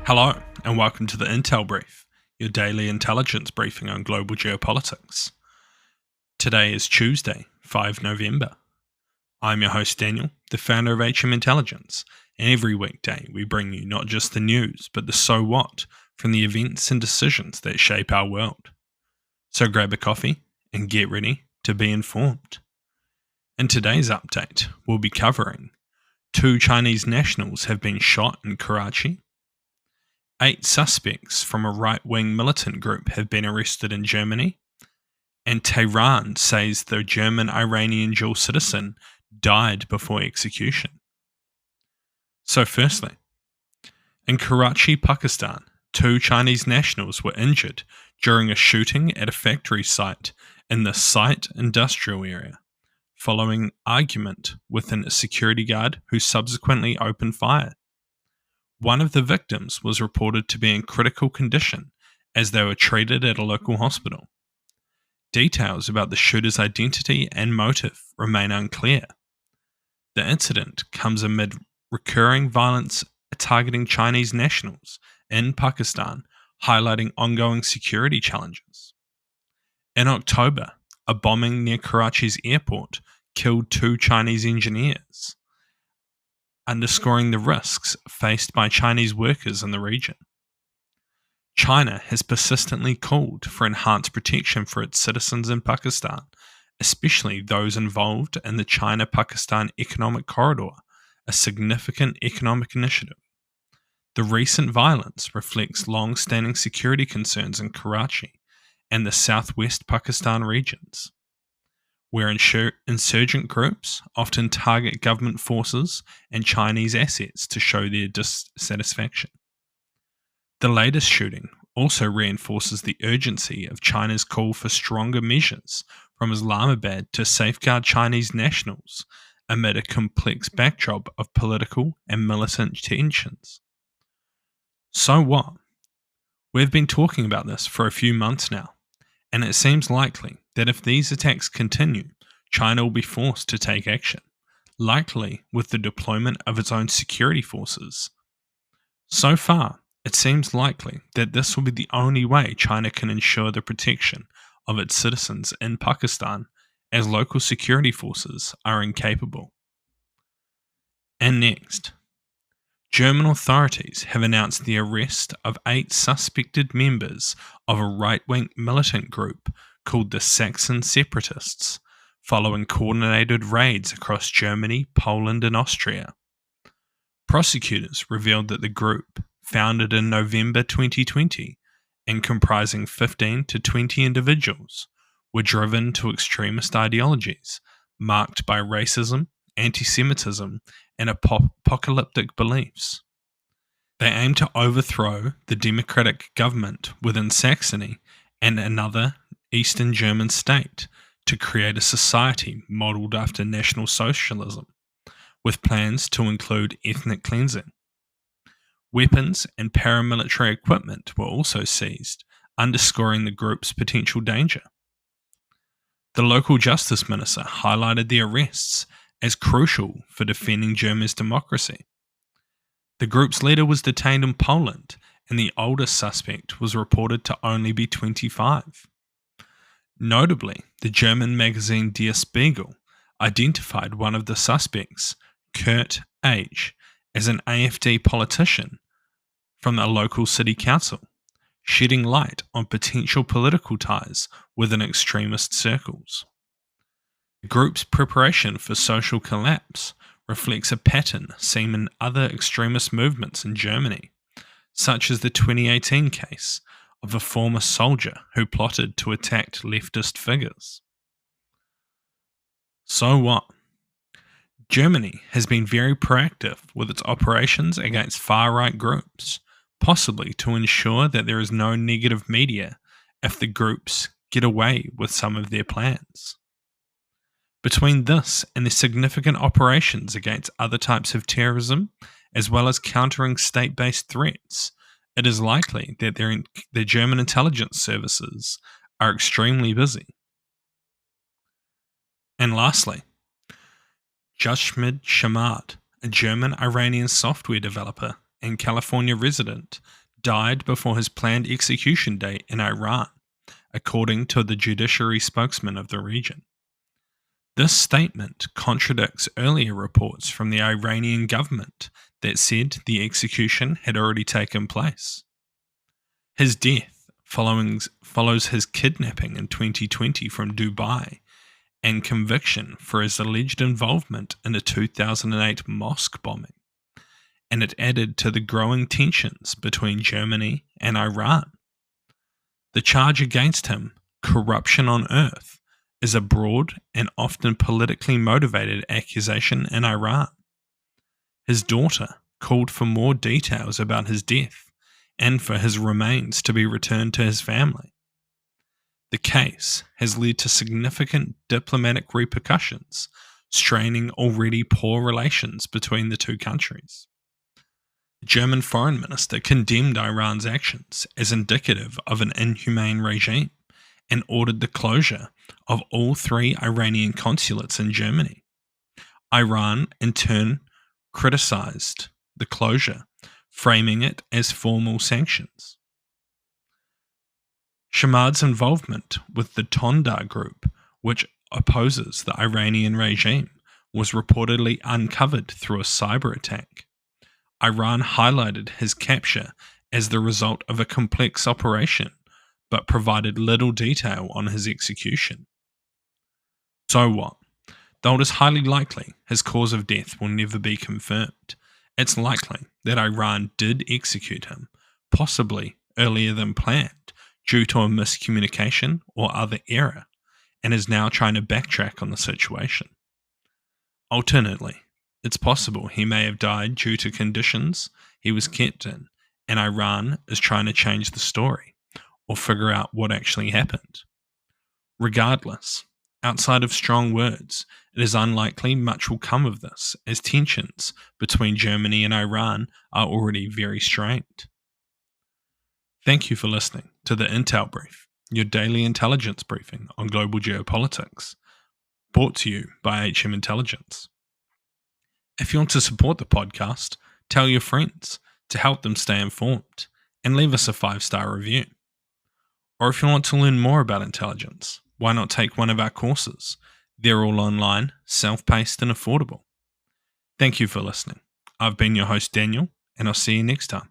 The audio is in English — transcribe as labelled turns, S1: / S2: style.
S1: Hello, and welcome to the Intel Brief, your daily intelligence briefing on global geopolitics. Today is Tuesday, 5 November. I'm your host Daniel, the founder of HM Intelligence, and every weekday we bring you not just the news, but the so what from the events and decisions that shape our world. So grab a coffee and get ready to be informed. In today's update, we'll be covering 2 Chinese nationals have been shot in Karachi, 8 suspects from a right-wing militant group have been arrested in Germany, and Tehran says the German-Iranian dual citizen died before execution. So firstly, in Karachi, Pakistan, 2 Chinese nationals were injured during a shooting at a factory site in the Site industrial area, following argument with a security guard who subsequently opened fire. One of the victims was reported to be in critical condition as they were treated at a local hospital. Details about the shooter's identity and motive remain unclear. The incident comes amid recurring violence targeting Chinese nationals in Pakistan, highlighting ongoing security challenges. In October, a bombing near Karachi's airport killed 2 Chinese engineers, underscoring the risks faced by Chinese workers in the region. China has persistently called for enhanced protection for its citizens in Pakistan, especially those involved in the China-Pakistan Economic Corridor, a significant economic initiative. The recent violence reflects long-standing security concerns in Karachi and the southwest Pakistan regions, where insurgent groups often target government forces and Chinese assets to show their dissatisfaction. The latest shooting also reinforces the urgency of China's call for stronger measures from Islamabad to safeguard Chinese nationals amid a complex backdrop of political and militant tensions. So what? We've been talking about this for a few months now, and it seems likely that if these attacks continue, China will be forced to take action, likely with the deployment of its own security forces. So far, it seems likely that this will be the only way China can ensure the protection of its citizens in Pakistan, as local security forces are incapable. And next, German authorities have announced the arrest of 8 suspected members of a right-wing militant group called the Saxon Separatists, following coordinated raids across Germany, Poland, and Austria. Prosecutors revealed that the group, founded in November 2020 and comprising 15 to 20 individuals, were driven to extremist ideologies marked by racism, anti-Semitism, and apocalyptic beliefs. They aim to overthrow the democratic government within Saxony and another Eastern German state to create a society modelled after National Socialism, with plans to include ethnic cleansing. Weapons and paramilitary equipment were also seized, underscoring the group's potential danger. The local justice minister highlighted the arrests as crucial for defending Germany's democracy. The group's leader was detained in Poland, and the oldest suspect was reported to only be 25. Notably, the German magazine Der Spiegel identified one of the suspects, Kurt H., as an AfD politician from a local city council, shedding light on potential political ties within extremist circles. The group's preparation for social collapse reflects a pattern seen in other extremist movements in Germany, such as the 2018 case of a former soldier who plotted to attack leftist figures. So what? Germany has been very proactive with its operations against far-right groups, possibly to ensure that there is no negative media if the groups get away with some of their plans. Between this and the significant operations against other types of terrorism, as well as countering state-based threats, it is likely that the German intelligence services are extremely busy. And lastly, Jushmid Shamad, a German-Iranian software developer, and California resident, died before his planned execution date in Iran, according to the judiciary spokesman of the region. This statement contradicts earlier reports from the Iranian government that said the execution had already taken place. His death follows his kidnapping in 2020 from Dubai and conviction for his alleged involvement in a 2008 mosque bombing, and it added to the growing tensions between Germany and Iran. The charge against him, corruption on earth, is a broad and often politically motivated accusation in Iran. His daughter called for more details about his death and for his remains to be returned to his family. The case has led to significant diplomatic repercussions, straining already poor relations between the two countries. The German foreign minister condemned Iran's actions as indicative of an inhumane regime and ordered the closure of all 3 Iranian consulates in Germany. Iran, in turn, criticized the closure, framing it as formal sanctions. Shamad's involvement with the Tondar group, which opposes the Iranian regime, was reportedly uncovered through a cyber attack. Iran highlighted his capture as the result of a complex operation, but provided little detail on his execution. So what? Though it is highly likely his cause of death will never be confirmed, it's likely that Iran did execute him, possibly earlier than planned, due to a miscommunication or other error, and is now trying to backtrack on the situation. Alternately, it's possible he may have died due to conditions he was kept in, and Iran is trying to change the story or figure out what actually happened. Regardless, outside of strong words, it is unlikely much will come of this, as tensions between Germany and Iran are already very strained. Thank you for listening to the Intel Brief, your daily intelligence briefing on global geopolitics, brought to you by HM Intelligence. If you want to support the podcast, tell your friends to help them stay informed, and leave us a 5-star review. Or if you want to learn more about intelligence, why not take one of our courses? They're all online, self-paced and affordable. Thank you for listening. I've been your host Daniel, and I'll see you next time.